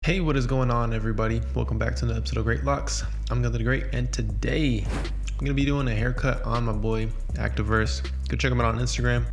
Hey, what is going on, everybody? Welcome back to another episode of Dreadlocks. I'm Gunter the Great, and today I'm gonna be doing a haircut on my boy Activerse. Go check him out on Instagram.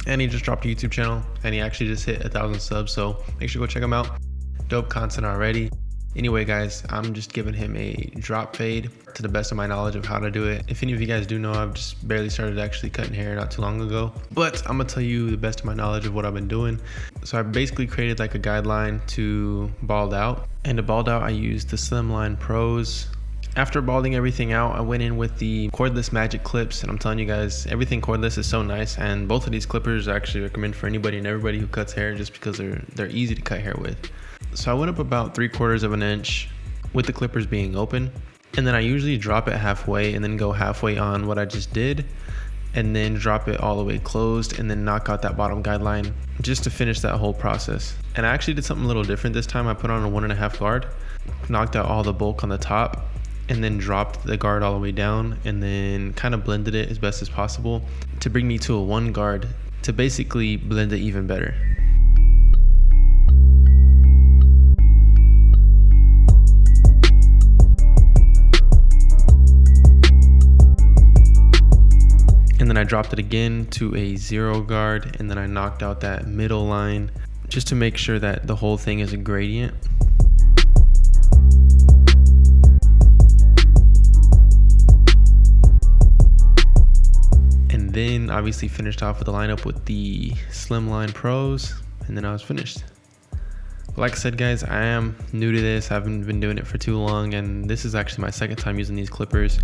And he just dropped a YouTube channel, and he actually just hit 1,000 subs, so make sure to go check him out. Dope content already. Anyway, guys, I'm just giving him a drop fade to the best of my knowledge of how to do it. If any of you guys do know, I've just barely started actually cutting hair not too long ago, but I'm gonna tell you the best of my knowledge of what I've been doing. So I basically created like a guideline to bald out, and to bald out I used the Slimline Pros. After balding everything out, I went in with the cordless magic clips, and I'm telling you guys, everything cordless is so nice, and both of these clippers I actually recommend for anybody and everybody who cuts hair, just because they're easy to cut hair with. So I went up about 3/4 of an inch with the clippers being open, and then I usually drop it halfway and then go halfway on what I just did, and then drop it all the way closed and then knock out that bottom guideline just to finish that whole process. And I actually did something a little different this time. I put on a 1.5 guard, knocked out all the bulk on the top, and then dropped the guard all the way down, and then kind of blended it as best as possible to bring me to a 1 guard to basically blend it even better. And then I dropped it again to a 0 guard, and then I knocked out that middle line just to make sure that the whole thing is a gradient. And then obviously finished off with the lineup with the Slimline Pros, and then I was finished. Like I said, guys, I am new to this. I haven't been doing it for too long, and this is actually my second time using these clippers.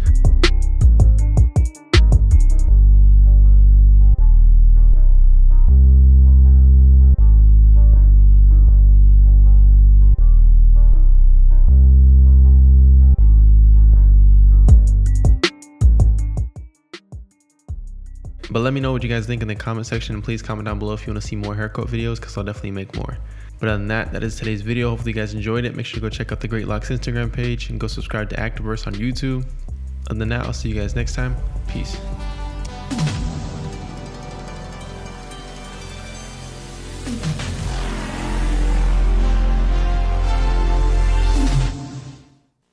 But let me know what you guys think in the comment section, and please comment down below if you want to see more haircut videos, because I'll definitely make more. But other than that, that is today's video. Hopefully you guys enjoyed it. Make sure to go check out the Dreadlocks Instagram page and go subscribe to Activerse on YouTube. Other than that, I'll see you guys next time. Peace.